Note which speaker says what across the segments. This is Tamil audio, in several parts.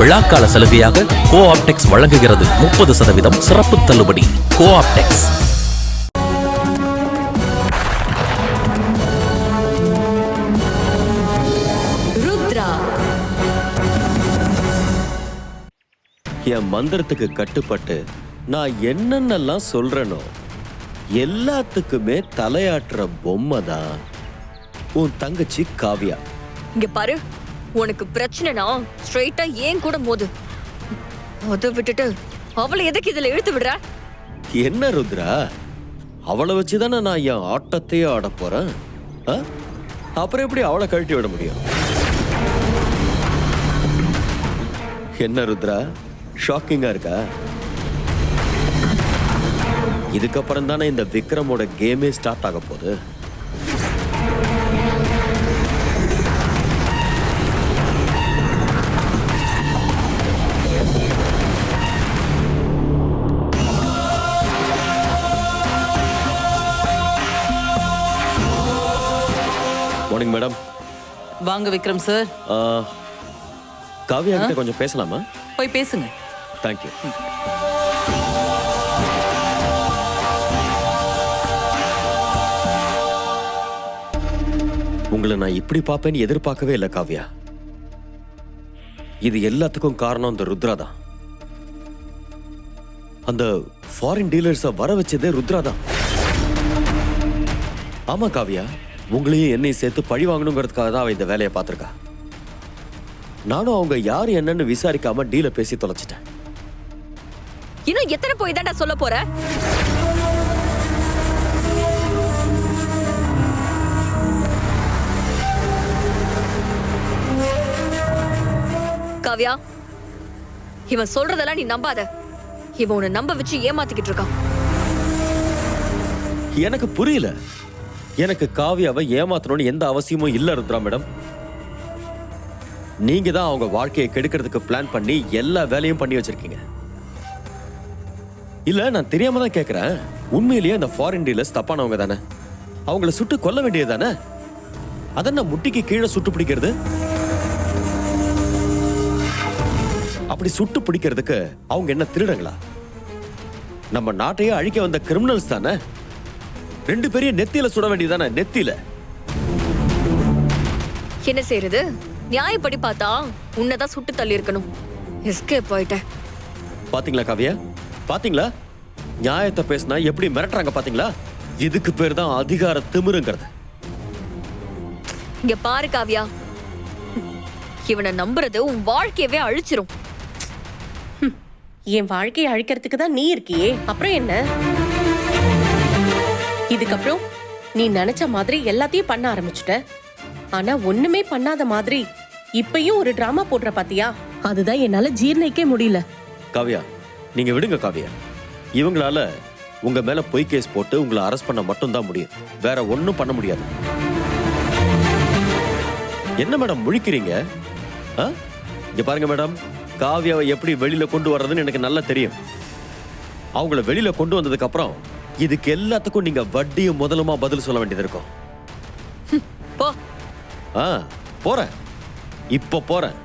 Speaker 1: விழாக்கால சலுகையாக கோஆப்டெக்ஸ் வழங்குகிறது 30% சிறப்பு தள்ளுபடி. கோஆப்டெக்ஸ்.
Speaker 2: என் மந்திரத்துக்கு கட்டுப்பட்டு நான் என்னென்னலாம் சொல்றேனோ எல்லாத்துக்குமே தலையாட்டுற பொம்மை தான் உன் தங்கச்சி காவ்யா.
Speaker 3: இங்க பாரு, உனக்கு பிரச்சனைனா ஸ்ட்ரைட்டா ஏன் கூட மோது. அதை விட்டுட்டு அவளை எதுக்கு இதுல இழுத்து விடுற?
Speaker 2: என்ன ருத்ரா, அவளை வச்சுதானே நான் என் ஆட்டத்தையே ஆட போறேன். அப்புறம் எப்படி அவளை கழட்டி விட முடியும்? என்ன ருத்ரா, ஷாக்கிங்கா இருக்கா? இதுக்கப்புறம் தானே இந்த விக்ரமோட கேமே ஸ்டார்ட் ஆக போகுது. Morning madam.
Speaker 4: வாங்க விக்ரம் சார்.
Speaker 2: காவ்யா கிட்ட கொஞ்சம் பேசலாமா?
Speaker 4: போய் பேசுங்க.
Speaker 2: தேங்க்யூ. உங்களை நான் இப்படி பார்ப்பேன்னு எதிர்பார்க்கவே இல்லை காவ்யா. இது எல்லாத்துக்கும் காரணம் அந்த ருத்ரா தான். அந்த ஃபாரின் டீலர்ஸை வர வச்சதே ருத்ரா தான். ஆமா காவ்யா, உங்களையும் என்னையும் சேர்த்து பழி வாங்கணுங்கிறதுக்காக தான் அவ இந்த வேலையை பார்த்திருக்கா. நானும் அவங்க யாரு என்னன்னு விசாரிக்காம டீலை பேசி தொலைச்சிட்டேன்.
Speaker 3: இன்னும் எத்தனை போய் தான்டா சொல்ல போற? காவ்யா, இவன் சொல்றதெல்லாம் நீ நம்பாத. இவன் உன்னை நம்ப வச்சு ஏமாத்திக்கிட்டு இருக்கான்.
Speaker 2: எனக்கு புரியல. எனக்கு காவ்யாவை ஏமாத்தணும்னு எந்த அவசியமும் இல்ல ருத்ரா மேடம். நீங்க தான் அவங்க வாழ்க்கையை கெடுக்கிறதுக்கு பிளான் பண்ணி எல்லா வேலையும் பண்ணி வச்சிருக்கீங்க. இல்ல, நான் தெரியாம தான் கேக்குறேன். உண்மையிலேயே அந்த ஃபாரின் டீலர்ஸ் தப்பானவங்க தானே? அவங்கள சுட்டு கொல்ல வேண்டியது தானே? அதென்ன முட்டிக்கு கீழே சுட்டு பிடிக்கிறது? அப்படி சுட்டு பிடிக்கிறதுக்கு அவங்க என்ன திருடங்களா? நம்ம நாட்டையே அழிக்க வந்த கிரிமினல்ஸ் தானே? 2 பேரையும் நெத்தியில சுட வேண்டியதானே? நெத்தியில.
Speaker 3: என்ன செய்யறது? நியாயப்படி பார்த்தா உன்னதான் சுட்டு தள்ளி இருக்கணும். எஸ்கேப் ஆயிட்ட.
Speaker 2: பாத்தீங்களா காவ்யா, பாத்தீங்களா? நியாயத்தை பேசினா எப்படி மிரட்டுறாங்க பாத்தீங்களா? இதுக்கு பேர் தான் அதிகார திமிருங்கிறது.
Speaker 3: இங்க பாரு காவ்யா, இவனை நம்புறது உன் வாழ்க்கையவே அழிச்சிரும்.
Speaker 5: என் வாழ்க்கையை அழிக்கிறதுக்கு தான் நீ இருக்கியே, அப்புறம் என்ன? இதுக்கப்புறம் நீ நினைச்ச மாதிரி எல்லாத்தையும் பண்ண ஆரம்பிச்சுட்ட. ஆனா ஒண்ணுமே பண்ணாத மாதிரி இப்பயும் ஒரு டிராமா போடுற பாத்தியா? அதுதான் என்னால ஜீர்ணிக்க முடியல.
Speaker 2: காவ்யா, நீங்க விடுங்க காவ்யா. இவங்களால உங்க மேல பொய் கேஸ் போட்டு உங்களை அரெஸ்ட் பண்ண மட்டும் தான் முடியும். வேற ஒன்னும் பண்ண முடியாது. என்ன மேடம் முழிக்கிறீங்க? இங்க பாருங்க மேடம், காவ்யாவை எப்படி வெளியில கொண்டு வர்றதுன்னு எனக்கு நல்லா தெரியும். அவங்கள வெளியில கொண்டு வந்ததுக்கு அப்புறம் இதுக்கு எல்லாத்துக்கும் நீங்க வட்டியும் முதலுமா பதில் சொல்ல வேண்டியது இருக்கும். போறேன், இப்ப போறேன்.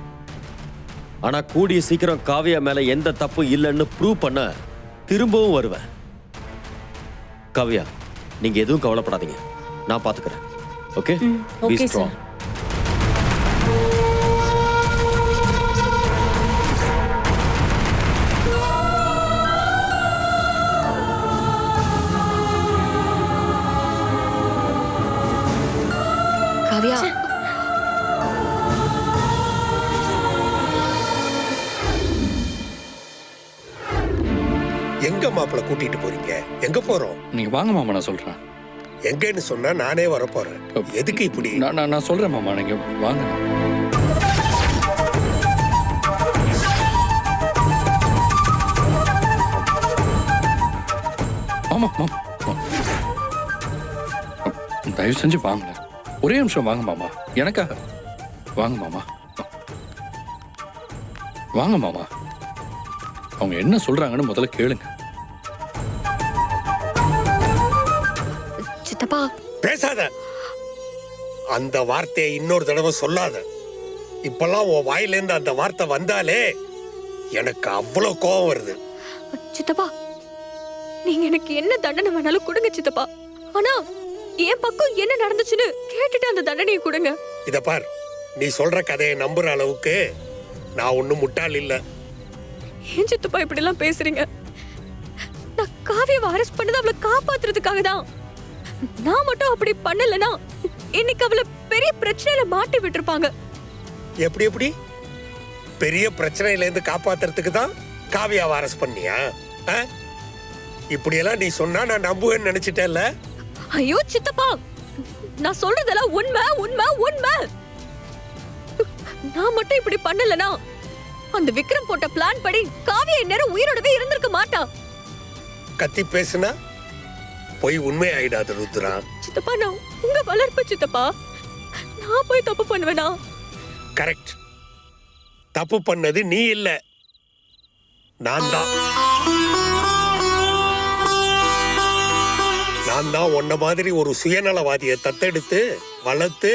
Speaker 2: ஆனா கூடிய சீக்கிரம் காவ்யா மேல எந்த தப்பும் இல்லைன்னு ப்ரூவ் பண்ண திரும்பவும் வருவேன். காவ்யா, நீங்க எதுவும் கவலைப்படாதீங்க, நான் பாத்துக்கிறேன். ஓகே? பீ ஸ்ட்ராங்.
Speaker 3: காவ்யா,
Speaker 6: எங்க மாப்பிள்ள கூட்டிட்டு போறீங்க? எங்க போறோம்?
Speaker 7: நீங்க வாங்க மாமா, நான் சொல்றேன்.
Speaker 6: எங்கன்னு சொன்னா நானே வர போறேன். எதுக்கு இப்படி?
Speaker 7: நான் சொல்றேன் மாமா, நீங்க வாங்க. மாமா தயவு செஞ்சு வாங்க. ஒரே நிமிஷம் வாங்க மாமா, எனக்காக வாங்க மாமா. வாங்க மாமா, அவங்க என்ன சொல்றாங்கன்னு முதல்ல கேளுங்க.
Speaker 3: சித்தப்பா
Speaker 6: பேசாத. அந்த வார்த்தையை இன்னொரு தடவை சொல்லாத. இப்பெல்லாம் உன் வாயிலேருந்து அந்த வார்த்தை வந்தாலே எனக்கு அவ்வளவு கோபம் வருது.
Speaker 3: சித்தப்பா, நீங்க எனக்கு என்ன தண்டனை வேணாலும் கொடுங்க சித்தப்பா. ஆனா என் பக்கம் என்ன நடந்துச்சுன்னு கேட்டுட்டு அந்த தண்டனையை கொடுங்க.
Speaker 6: இத பார், நீ சொல்ற கதையை நம்புற அளவுக்கு நான் ஒண்ணும் முட்டாள் இல்ல.
Speaker 3: ஏன் சித்தப்பா இப்படி எல்லாம் பேசுறீங்க? நான் காவியாவை அரெஸ்ட் பண்ணது அவளை காப்பாத்துறதுக்காக தான். நான் மட்டும் அப்படி பண்ணலனா இன்னைக்கு அவளை பெரிய பிரச்சனையில மாட்டி விட்டுருப்பாங்க.
Speaker 6: எப்படி எப்படி பெரிய பிரச்சனையில இருந்து காப்பாத்துறதுக்கு தான் காவியாவை அரெஸ்ட் பண்ணியா? இப்படியெல்லாம் நீ சொன்னா நான் நம்புவேன்னு நினைச்சிட்டேன்ல.
Speaker 3: ஐயோ சித்தப்பா, நான் சொல்றதெல்லாம் உண்மை உண்மை உண்மை. நான் மட்டும் இப்படி பண்ணலனா அந்த விக்ரம் போட்ட பிளான் படி காவியா இந்நேரம் உயிரோடவே இருந்திருக்க மாட்டா.
Speaker 6: கத்தி பேசுனா போய் உண்மை ஆயிடாது ருத்ரா.
Speaker 3: சித்தப்பா, நான் உங்க வளர்ப்பு சித்தப்பா. நான் போய் தப்பு பண்ணுவேனா?
Speaker 6: கரெக்ட். தப்பு பண்ணது நீ இல்ல, நான் தான். நான் தான் உன்ன மாதிரி ஒரு சுயநலவாதியை தத்தெடுத்து வளர்த்து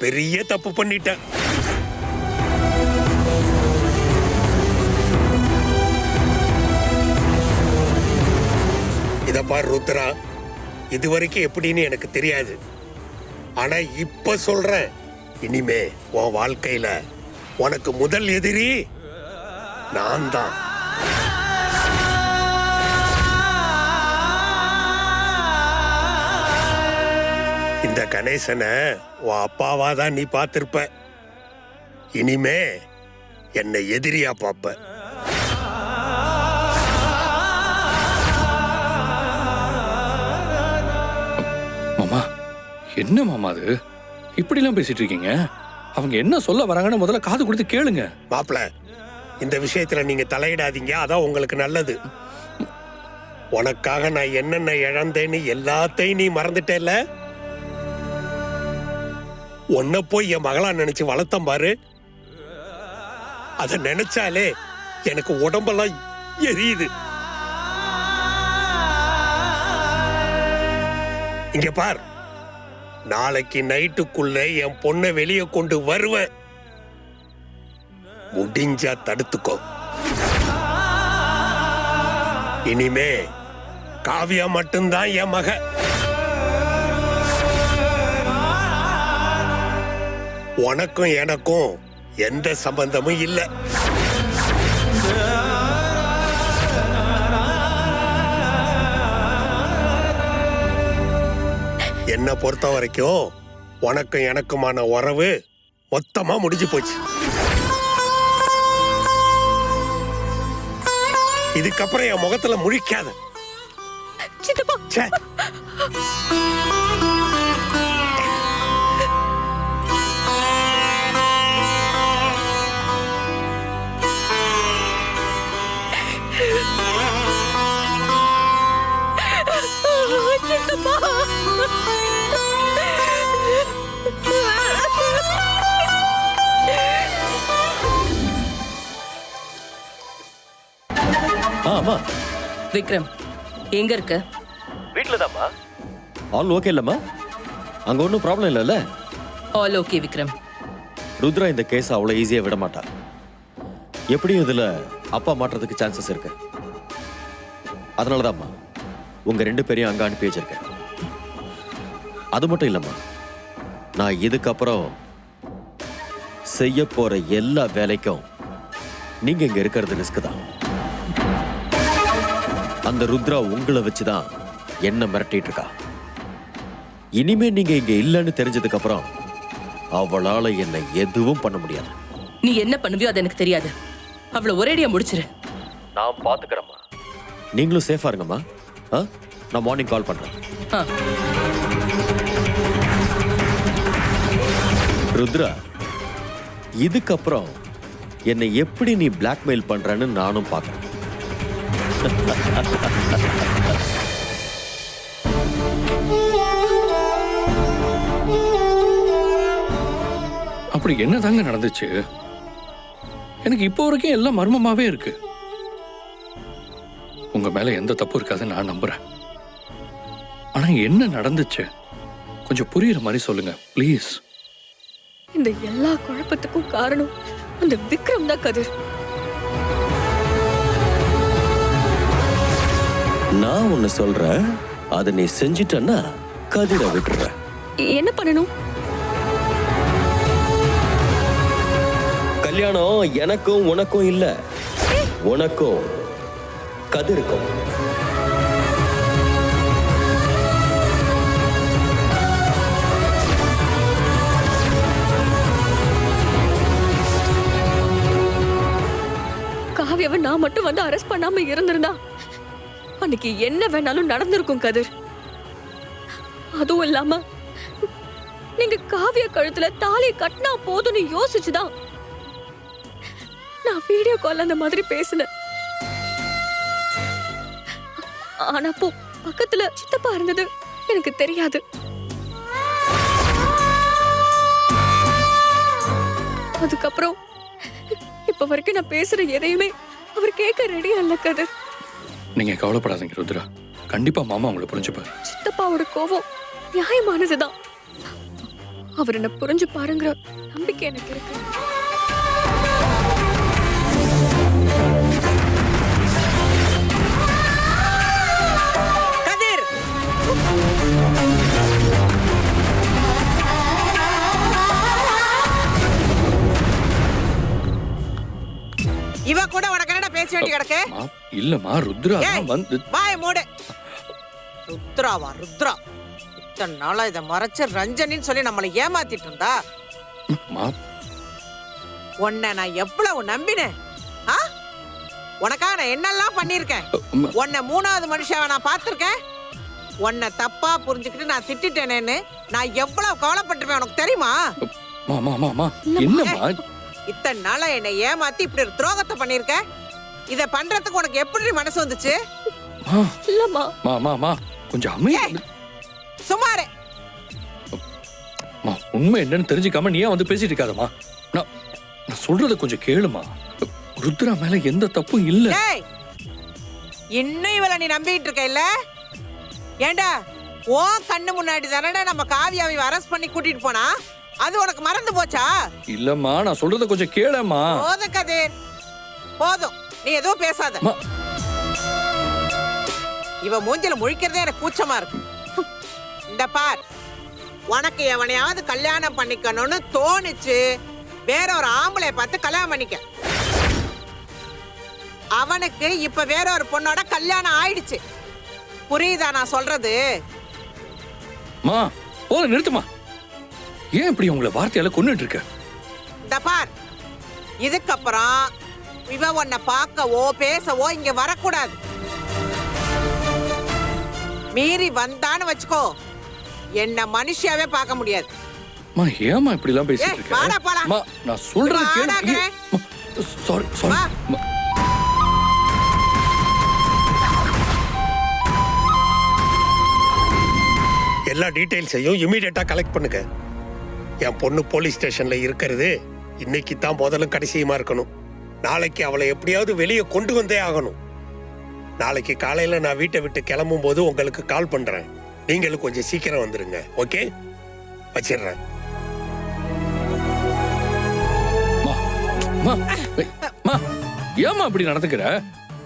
Speaker 6: பெரிய தப்பு பண்ணிட்டேன். இத பார் ருத்ரா, இதுவரைக்கும் எப்படின்னு எனக்கு தெரியாது. ஆனா இப்ப சொல்றேன், இனிமே உன் வாழ்க்கையில உனக்கு முதல் எதிரி நான் தான். இந்த கணேசனை உன் அப்பாவா தான் நீ பார்த்திருப்ப. இனிமே என்னை எதிரியா பார்ப்ப.
Speaker 7: மாமா, என்ன மாமா அது இப்படிலாம் பேசிட்டு இருக்கீங்க? அவங்க என்ன சொல்ல வராங்கன்னு முதல்ல காது கொடுத்து கேளுங்க.
Speaker 6: மாப்ள, இந்த விஷயத்துல நீங்க தலையிடாதீங்க, அதான் உங்களுக்கு நல்லது. உனக்காக நான் என்னென்ன இழந்தேன்னு எல்லாத்தையும் நீ மறந்துட்டேல்ல. உன்னை போய் என் மகளா நினைச்சு வளர்த்தம் பாரு. அத நினைச்சாலே எனக்கு உடம்பெல்லாம் எரியுது. இங்க பார், நாளைக்கு நைட்டுக்குள்ள என் பொண்ணை வெளியே கொண்டு வருவேன். முடிஞ்சா தடுத்துக்கோ. இனிமே காவியா மட்டும்தான் என் மக. உனக்கும் எனக்கும் எந்த சம்பந்தமும் இல்லை. என்னை பொறுத்த வரைக்கும் உனக்கும் எனக்குமான உறவு மொத்தமா முடிஞ்சு போச்சு. இதுக்கப்புறம் என் முகத்துல முழிக்காத.
Speaker 3: சித்தப்பா,
Speaker 6: ச்சே.
Speaker 3: சித்தப்பா.
Speaker 2: ஆமா,
Speaker 4: விக்ரம் எங்க இருக்க?
Speaker 2: வீட்டுல தான்மா. ஆல் ஓகே இல்லம்மா? அங்க ஒன்றும் ப்ராப்ளம் இல்லைல்ல?
Speaker 4: All okay Vikram.
Speaker 2: ருத்ரா இந்த கேஸ் அவ்வளோ ஈஸியா விட மாட்டா. எப்படியும் இதுல அப்பா மாட்டுறதுக்கு சான்சஸ் இருக்கு. அதனாலதான்மா உங்க 2 பேரையும் அங்க அனுப்பி வச்சிருக்கேன். அது மட்டும் இல்லம்மா, நான் இதுக்கப்புறம் செய்ய போற எல்லா வேலைக்கும் நீங்க இங்க இருக்கிறது ரிஸ்க் தான். அந்த ருத்ரா உங்களை வச்சுதான் என்ன மிரட்டிட்டு இருக்கா. இனிமே நீங்க இங்க இல்லைன்னு தெரிஞ்சதுக்கு அப்புறம் அவளால என்ன எதுவும் பண்ண முடியாது.
Speaker 4: நீ என்ன பண்ணுவியோ அது எனக்கு தெரியாது. அவளை ஒரேடியா முடிச்சிரு.
Speaker 2: நான் பாத்துக்கிறேம்மா. நீங்களும் சேஃபா இருங்கம்மா. நான் மார்னிங் கால் பண்றேன். ருத்ரா, இதுக்கப்புறம் என்னை எப்படி நீ பிளாக்மெயில் பண்றன்னு நானும் பார்க்கறேன்.
Speaker 7: அப்படி என்னதாங்க நடந்துச்சு? எனக்கு இப்போ வரைக்கும் எல்லாம் மர்மமாவே இருக்கு. உங்க மேல எந்த தப்பு இருக்காதுன்னு நான் நம்புறேன். ஆனா என்ன நடந்துச்சு கொஞ்சம் புரியுற மாதிரி சொல்லுங்க ப்ளீஸ்.
Speaker 3: இந்த எல்லா குழப்பத்துக்கும் காரணம் அந்த விக்ரம் தான் கதிர்.
Speaker 2: நான் ஒன்னு சொல்றேன், அதை நீ செஞ்சிட்டன்னா கதிரை விட்டுற.
Speaker 3: என்ன பண்ணணும்?
Speaker 2: கல்யாணம் எனக்கும் உனக்கும் இல்ல, உனக்கும் கதிருக்கும்.
Speaker 3: காவியாவை நான் மட்டும் வந்து அரெஸ்ட் பண்ணாம இருந்திருந்தா அன்னைக்கு என்ன வேணாலும் நடந்திருக்கும் கதிர். அதுவும் இல்லாம நீங்க காவியா கழுத்துல தாலியை கட்டினா போதும்னு யோசிச்சுதான் நான் வீடியோ கால் அந்த மாதிரி பேசினேன். ஆனா பக்கத்துல சித்தப்பா இருந்தது எனக்கு தெரியாது. அதுக்கப்புறம் இப்ப வரைக்கும் நான் பேசுற எதையுமே அவர் கேட்க ரெடியா இல்ல கதிர்.
Speaker 7: நீங்க கவலைப்படாதீங்க ருத்ரா, கண்டிப்பா மாமா உங்களை புரிஞ்சுப்பாரு.
Speaker 3: சித்தப்பாவோட கோவம் நியாயமானதுதான். அவர் என்ன புரிஞ்சு பாருங்கிற நம்பிக்கை எனக்கு இருக்கு.
Speaker 8: கதிர், இவ கூட உனக்கு என்ன பேச வேண்டி கிடக்கு?
Speaker 7: இல்லம்மா ருத்ரா தான் வந்து.
Speaker 8: வாய மூடு. ருத்ராவா? ருத்ரா இத்தனை நாளா இதை மறைச்சு ரஞ்சனின்னு சொல்லி நம்மளை ஏமாத்திட்டு இருந்தா. உன்னை நான் எவ்வளவு நம்பினேன். உனக்காக நான் என்னெல்லாம் பண்ணிருக்கேன். உன்னை 3வது மனுஷாவை நான் பார்த்திருக்கேன். உன்னை தப்பா புரிஞ்சுக்கிட்டு நான் திட்டிட்டேனேன்னு நான் எவ்வளவு கவலைப்பட்டிருப்பேன் உனக்கு தெரியுமா?
Speaker 7: என்னம்மா
Speaker 8: இத்தனை நாளா என்னை ஏமாத்தி இப்படி ஒரு துரோகத்தை பண்ணிருக்க. இத பண்றதுக்கு உனக்கு எப்படி மனசு வந்துச்சு?
Speaker 3: இல்லம்மா
Speaker 7: கொஞ்சம் அமைதி.
Speaker 8: சுமாரே
Speaker 7: உண்மை என்னன்னு தெரிஞ்சுக்காம நீ வந்து பேசிட்டு இருக்காதம்மா. நான் சொல்றத கொஞ்சம் கேளுமா. ருத்ரா மேல எந்த தப்பும் இல்ல.
Speaker 8: இன்னும் இவளை நீ நம்பிட்டு இருக்க இல்ல? ஏண்டா ஓ கண்ணு முன்னாடி தானே நம்ம காவியாவை அரெஸ்ட் பண்ணி கூட்டிட்டு போனா? அது உனக்கு மறந்து போச்சா?
Speaker 7: இல்லம்மா, நான் சொல்றத கொஞ்சம் கேளம்மா.
Speaker 8: போதும் கதிர், போதும். நீ எதுவும் பேசாத. இவ மூஞ்சில முழிக்கிறதே எனக்கு கூச்சமா இருக்கு. இந்த பார், உனக்கு எவனையாவது கல்யாணம் பண்ணிக்கணும்னு தோணுச்சு, வேற ஒரு ஆம்பளைய பார்த்து கல்யாணம் பண்ணிக்க. அவனுக்கு இப்ப வேற ஒரு பொண்ணோட கல்யாணம் ஆயிடுச்சு. புரியுதா நான் சொல்றது?
Speaker 7: போதும், நிறுத்துமா. ஏன் இப்படி உங்களை வார்த்தையால கொன்னுட்டு இருக்க?
Speaker 8: இந்த பார், இதுக்கப்புறம் இவ உன்னை பார்க்கவோ பேசவோ இங்க வரக்கூடாது. மீறி வந்தான்னு வச்சுக்கோ, என்ன மனுஷியாவே பார்க்க முடியாது.
Speaker 7: ஏமா இப்படி எல்லாம் பேசிட்டு இருக்க?
Speaker 8: வாடா போலாம்.
Speaker 7: நான் சொல்றது கேளு. Sorry sorry.
Speaker 6: எல்லா டீடைல்ஸையும் இமீடியட்டா கலெக்ட் பண்ணுங்க. என் பொண்ணு போலீஸ் ஸ்டேஷன்ல இருக்கிறது இன்னைக்கு தான் முதலும் கடைசியுமா இருக்கணும். நாளைக்கு அவளை எப்படியாவது வெளியே கொண்டு வந்தே ஆகணும். நாளைக்கு காலையில நான் வீட்டை விட்டு கிளம்பும் போது உங்களுக்கு கால் பண்றேன். நீங்களும் கொஞ்சம் சீக்கிரம் வந்துருங்க. ஓகே, வச்சிடுறேன்.
Speaker 7: ஏமா இப்படி நடந்துக்கிற?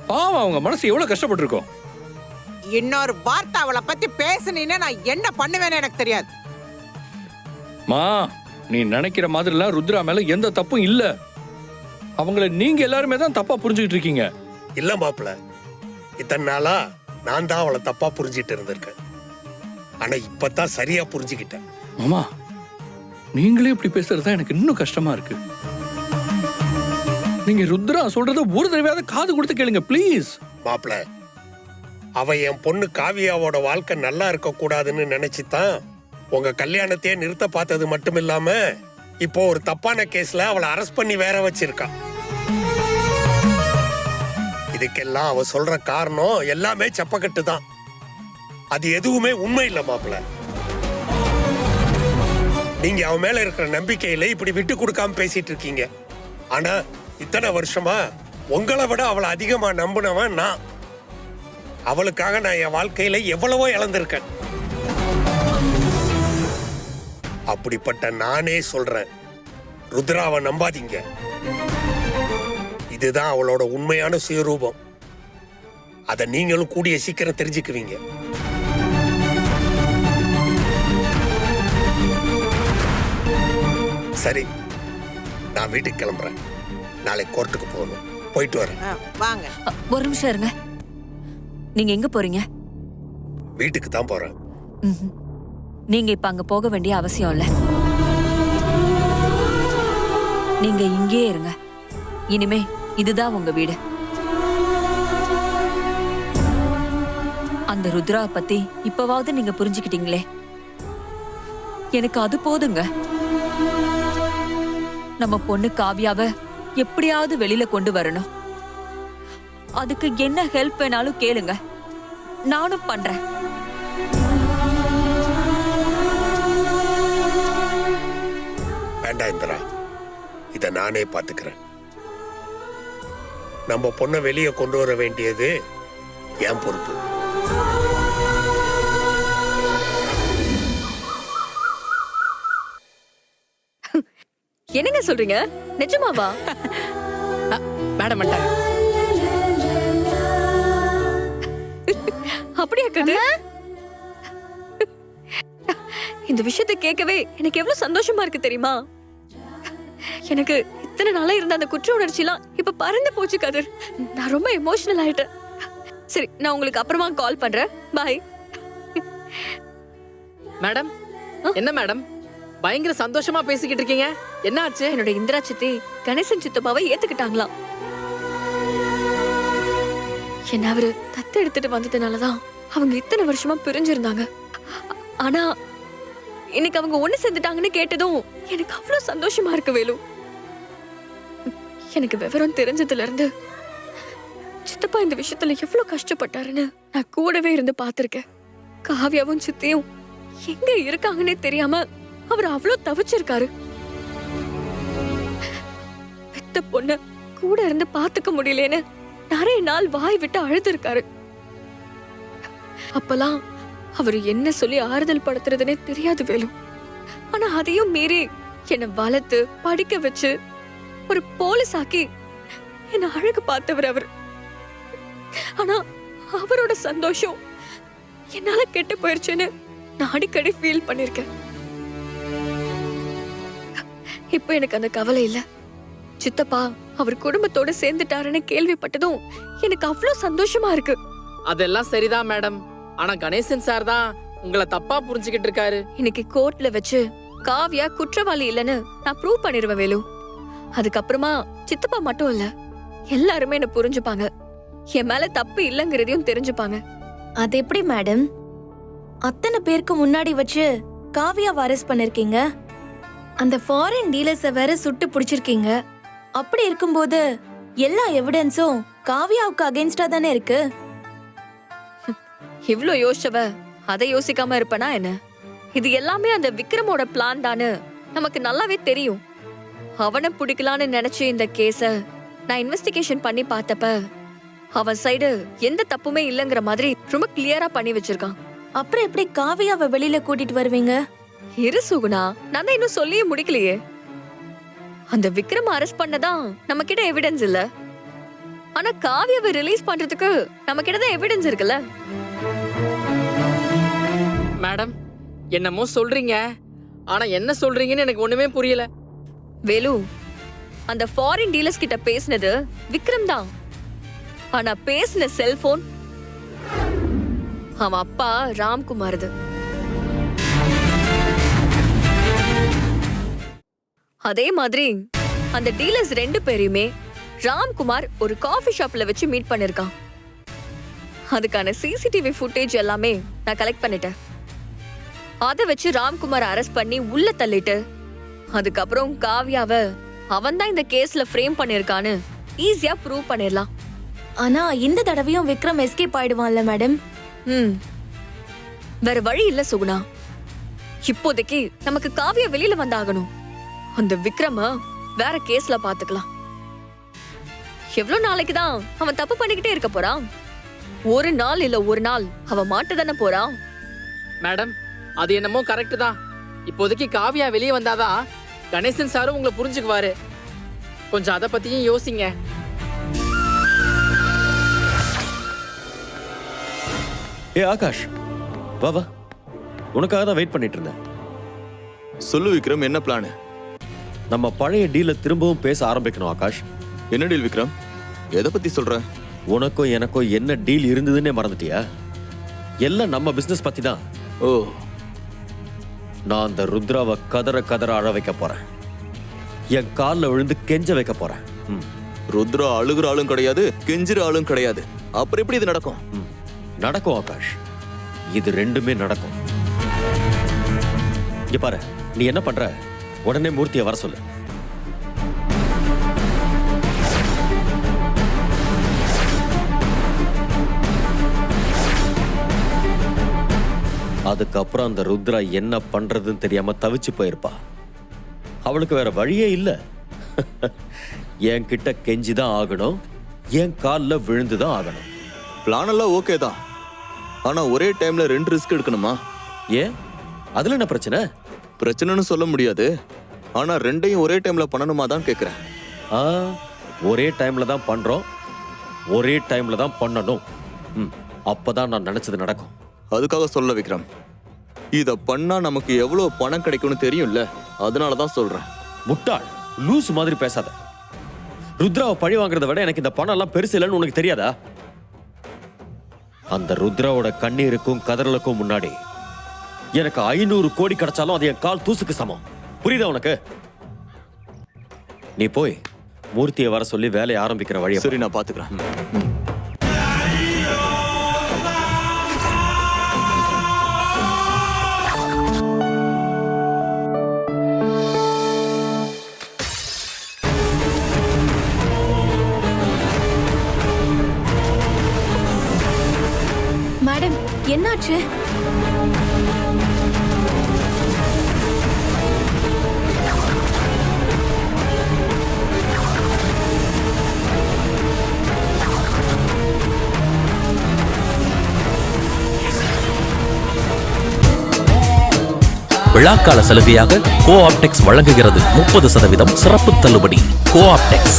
Speaker 7: பாவம், அவங்க மனசு எவ்வளவு கஷ்டப்பட்டு இருக்கோம்.
Speaker 8: இன்னொரு வார்த்தை அவளை பத்தி பேசுனீன்னா நான் என்ன பண்ணுவேன்னு எனக்கு தெரியாது.
Speaker 7: நீ நினைக்கிற மாதிரிலாம் ருத்ரா மேல எந்த தப்பும் இல்ல. அவங்கள நீங்க எல்லாருமே தான் தப்பா புரிஞ்சுக்கிட்டு இருக்கீங்க.
Speaker 6: இல்ல மாப்பிள்ள, இத்தனை நாளா நான் தான் அவளை தப்பா புரிஞ்சிட்டு இருந்திருக்கேன். ஆனா இப்பதான் சரியா புரிஞ்சுக்கிட்டேன்.
Speaker 7: மாமா, நீங்களே இப்படி பேசுறதா எனக்கு இன்னும் கஷ்டமா இருக்கு. நீங்க ருத்ரா சொல்றத ஒரு தடவையாவது காது கொடுத்து கேளுங்க ப்ளீஸ்.
Speaker 6: மாப்பிள்ள, அவ என் பொண்ணு காவியாவோட வாழ்க்கை நல்லா இருக்க கூடாதுன்னு நினைச்சுதான் உங்க கல்யாணத்தையே நிறுத்த பார்த்தது மட்டும் இல்லாம இப்போ ஒரு தப்பான கேஸ்ல அவளை அரெஸ்ட் பண்ணி வேற வச்சிருக்கா. இதுக்கெல்லாம் அவ சொல்ற காரணம் எல்லாமே செப்பக்கட்டு தான். அது எதுவுமே உண்மை இல்ல மாப்பிள்ள. நீங்க அவன் மேல இருக்கிற நம்பிக்கையில இப்படி விட்டு கொடுக்காம பேசிட்டு இருக்கீங்க. ஆனா இத்தனை வருஷமா உங்களை விட அவளை அதிகமா நம்பினவன் நான். அவளுக்காக நான் என் வாழ்க்கையில எவ்வளவோ இழந்திருக்கேன். அப்படிப்பட்ட நானே சொல்றேன், ருத்ராவை நம்பாதீங்க. இதுதான் அவளோட உண்மையான சுயரூபம். அதை நீங்களும் கூடிய சீக்கிரம் தெரிஞ்சுக்குவீங்க. சரி, நான் வீட்டுக்கு கிளம்புறேன். நாளைக்கு கோர்ட்டுக்கு போகணும். போயிட்டு வரேன்.
Speaker 8: வாங்க.
Speaker 3: ஒரு நிமிஷம் இருங்க. நீங்க எங்க போறீங்க?
Speaker 6: வீட்டுக்கு தான் போறேன்.
Speaker 3: நீங்க இப்ப அங்க போக வேண்டிய அவசியம் இல்ல. நீங்க இங்கேயே இருங்க. இனிமே இதுதான் உங்க வீடு. அந்த ருத்ரா பத்தி இப்பவாவது நீங்க புரிஞ்சுக்கிட்டீங்களே, எனக்கு அது போதுங்க. நம்ம பொண்ணு காவியாவை எப்படியாவது வெளியில கொண்டு வரணும். அதுக்கு என்ன ஹெல்ப் வேணாலும் கேளுங்க, நானும் பண்றேன்.
Speaker 6: வேண்டாம் இந்திரா, இதை நானே பாத்துக்கிறேன். நம்ம பொண்ணை வெளியே கொண்டு வர வேண்டியது என் பொறுப்பு.
Speaker 3: என்னங்க சொல்றீங்க? நிஜமாவா?
Speaker 4: மேடம்
Speaker 3: அப்படியா கது? இந்த விஷயத்தை கேட்கவே எனக்கு எவ்வளவு சந்தோஷமா இருக்கு தெரியுமா? எனக்கு இத்தனை நாளா இருந்த அந்த குற்ற உணர்ச்சி எல்லாம் இப்ப பறந்து போச்சு கதிர். நான் ரொம்ப எமோஷனல் ஆயிட்டேன். சரி, நான் உங்களுக்கு அப்புறமா கால் பண்றேன். பாய்.
Speaker 9: மேடம், என்ன மேடம் பயங்கர சந்தோஷமா பேசிக்கிட்டு இருக்கீங்க? என்ன ஆச்சு?
Speaker 3: என்னோட இந்திரா சித்தி கணேசன் சித்தப்பாவை ஏத்துக்கிட்டாங்களாம். என்ன அவரு தத்து எடுத்துட்டு வந்ததுனாலதான் அவங்க இத்தனை வருஷமா பிரிஞ்சிருந்தாங்க. ஆனா இன்னைக்கு அவங்க ஒண்ணு சேர்ந்துட்டாங்கன்னு கேட்டதும் எனக்கு அவ்வளவு சந்தோஷமா இருக்கு வேலு. எனக்கு விவரம் தெரிஞ்சதுல இருந்து சித்தப்பா இந்த விஷயத்துல எவ்வளவு கஷ்டப்பட்டாருன்னு நான் கூடவே இருந்து பாத்திருக்கேன். காவியாவும் சித்தியும் எங்க இருக்காங்கன்னே தெரியாம அவர் அவ்வளவு தவிச்சிருக்காரு. பெத்த பொண்ணு கூட இருந்து பாத்துக்க முடியலன்னு நிறைய நாள் வாய் விட்டு அழுது இருக்காரு. அப்பெல்லாம் அவரு என்ன சொல்லி ஆறுதல் படுத்துறதுன்னே தெரியாது வேலும். ஆனா அதையும் மீறி என்னை வளர்த்து படிக்க வச்சு ஒரு போலீஸ் ஆக்கி என்ன அழகு பார்த்தவர் அவர். ஆனா அவரோட சந்தோஷம் என்னால கெட்டு போயிருச்சுன்னு நான் அடிக்கடி ஃபீல் பண்ணிருக்கேன். இப்ப எனக்கு அந்த கவலை இல்ல. சித்தப்பா அவர் குடும்பத்தோட சேர்ந்துட்டாருன்னு கேள்விப்பட்டதும் எனக்கு அவ்வளவு சந்தோஷமா இருக்கு.
Speaker 9: அதெல்லாம் சரிதான் மேடம். ஆனா கணேசன் சார் தான் உங்களை தப்பா புரிஞ்சுக்கிட்டு இருக்காரு.
Speaker 3: இன்னைக்கு கோர்ட்ல வச்சு காவியா குற்றவாளி இல்லைன்னு நான் ப்ரூவ் பண்ணிருவேன் வேலு. அதுக்கப்புறமா சித்தப்பா மட்டும் இல்ல, எல்லாருமே என்ன புரிஞ்சுப்பாங்க. என் மேல தப்பு இல்லைங்கிறதையும் தெரிஞ்சுப்பாங்க.
Speaker 10: அது எப்படி மேடம்? அத்தனை பேருக்கு முன்னாடி வச்சு காவியாவை அரெஸ்ட் பண்ணிருக்கீங்க. அந்த ஃபாரின் டீலர்ஸை வேற சுட்டு பிடிச்சிருக்கீங்க. அப்படி இருக்கும்போது எல்லா எவிடன்ஸும் காவியாவுக்கு அகைன்ஸ்டா தானே இருக்கு.
Speaker 3: இவ்ளோ யோசிச்சவ அதை யோசிக்காம இருப்பனா என்ன? இது எல்லாமே அந்த விக்ரமோட பிளான் தானு நமக்கு நல்லாவே தெரியும். அவனை பிடிக்கலான்னு நினைச்சு இந்த கேஸ நான் இன்வெஸ்டிகேஷன் பண்ணி பார்த்தப்ப அவன் சைடு எந்த தப்புமே இல்லைங்கிற மாதிரி ரொம்ப கிளியரா பண்ணி வச்சிருக்கான்.
Speaker 10: அப்புறம் எப்படி காவியாவை வெளியில கூட்டிட்டு வருவீங்க?
Speaker 3: இரு சுகுணா, நான் தான் இன்னும் சொல்லியே முடிக்கலையே. அந்த விக்ரம் அரெஸ்ட் பண்ணதான் நம்ம கிட்ட எவிடன்ஸ் இல்ல. ஆனா காவியாவை ரிலீஸ் பண்றதுக்கு நம்ம கிட்ட தான் எவிடன்ஸ் இருக்குல்ல.
Speaker 9: மேடம், என்னமோ சொல்றீங்க, ஆனா என்ன சொல்றீங்கன்னு எனக்கு ஒண்ணுமே புரியல.
Speaker 3: வேலு, அந்த ஃபாரின் டீலர்ஸ் கிட்ட பேசினது விக்ரம் தான். ஆனா பேசின செல்போன் அவன் அப்பா ராம்குமார்து. அதே மாதிரி அந்த டீலர்ஸ் 2 பேரையுமே ராம்குமார் ஒரு காஃபி ஷாப்ல வச்சு மீட் பண்ணிருக்கான். அதுக்கான சிசிடிவி ஃபுட்டேஜ் எல்லாமே நான் கலெக்ட் பண்ணிட்டேன். அதை வச்சு ராம்குமார் அரெஸ்ட் பண்ணி உள்ள தள்ளிட்டு அதுக்கப்புறம் காவியாவை அவன் தான் இந்த கேஸ்ல ஃப்ரேம் பண்ணிருக்கான்னு ஈஸியா ப்ரூவ் பண்ணிடலாம்.
Speaker 10: ஆனா இந்த தடவையும் விக்ரம் எஸ்கேப் ஆயிடுவான்ல மேடம்?
Speaker 3: வேற வழி இல்ல சுகுணா. இப்போதைக்கு நமக்கு காவியா வெளியில வந்தாகணும். அந்த விக்ரம வேற கேஸ்ல பாத்துக்கலாம். எவ்வளவு நாளைக்கு தான் அவன் தப்பு பண்ணிக்கிட்டே இருக்க போறான்? ஒரு நாள் இல்ல ஒரு நாள் அவன் மாட்டதானே போறான்.
Speaker 9: மேடம், அது என்னமோ கரெக்ட் தான். இப்போதைக்கு காவியா வெளியே வந்தாதான் கணேசன் சாரும் உங்களை புரிஞ்சுக்குவாரு. கொஞ்சம் அதை பத்தியும் யோசிங்க.
Speaker 2: ஏ ஆகாஷ், வா வா, உனக்காக தான் வெயிட் பண்ணிட்டு இருந்தேன்.
Speaker 11: சொல்லு விக்ரம், என்ன பிளான்?
Speaker 2: நம்ம பழைய டீலை திரும்பவும் பேச ஆரம்பிக்கணும் ஆகாஷ்.
Speaker 11: என்ன டீல் விக்ரம்? எதை பத்தி சொல்ற?
Speaker 2: உனக்கும் எனக்கும் என்ன டீல் இருந்ததுன்னே மறந்துட்டியா? எல்லாம் நம்ம பிசினஸ் பத்தி தான்.
Speaker 11: ஓ,
Speaker 2: நான் அந்த ருத்ராவை கதற கதற அழ வைக்க போறேன். என் காலில் விழுந்து கெஞ்ச வைக்க போறேன்.
Speaker 11: ருத்ரா அழுகுற ஆளும் கிடையாது, கெஞ்சுற ஆளும் கிடையாது. அப்புறம் எப்படி இது நடக்கும்?
Speaker 2: நடக்கும் ஆகாஷ், இது ரெண்டுமே நடக்கும். இங்க பாரு, நீ என்ன பண்ற? உடனே மூர்த்தியை வர சொல்லு. அதுக்கப்புறம் அந்த ருத்ரா என்ன பண்றதுன்னு தெரியாம தவிச்சு போயிருப்பா. அவளுக்கு வேற வழியே இல்ல. என் கிட்ட கெஞ்சிதான் ஆகணும், என் காலில் விழுந்துதான் ஆகணும்.
Speaker 11: பிளான் எல்லாம் ஓகே தான், ஆனா ஒரே டைம்ல 2 ரிஸ்க் எடுக்கணுமா?
Speaker 2: ஏன், அதுல என்ன பிரச்சனை?
Speaker 11: பிரச்சனைன்னு சொல்ல முடியாது, ஆனா 2ஐயும் ஒரே டைம்ல பண்ணணுமா தான் கேக்குறேன்.
Speaker 2: ஒரே டைம்ல தான் பண்றோம், ஒரே டைம்ல தான் பண்ணணும். அப்பதான் நான் நினைச்சது நடக்கும்.
Speaker 11: அதுக்காக சொல்ல விக்ரம், இத பண்ணா நமக்கு எவ்வளவு பணம் கிடைக்கும்னு தெரியும்ல, அதனாலதான் சொல்றேன்.
Speaker 2: முட்டாள், லூஸ் மாதிரி பேசாத. ருத்ராவை பழி வாங்குறத விட எனக்கு இந்த பணம் எல்லாம் பெருசு இல்லைன்னு உனக்கு தெரியாதா? அந்த ருத்ராவோட கண்ணீருக்கும் கதறலுக்கும் முன்னாடி எனக்கு 500 கோடி கிடைச்சாலும் அது என் கால் தூசுக்கு சமம். புரியுதா உனக்கு? நீ போய் மூர்த்தியை வர சொல்லி வேலையை ஆரம்பிக்கிற வழியை
Speaker 11: சரி, நான் பாத்துக்கிறேன்.
Speaker 10: மேடம், என்னாச்சு?
Speaker 1: விழாக்கால சலுகையாக கோஆப்டெக்ஸ் வழங்குகிறது 30% சிறப்பு தள்ளுபடி. கோஆப்டெக்ஸ்.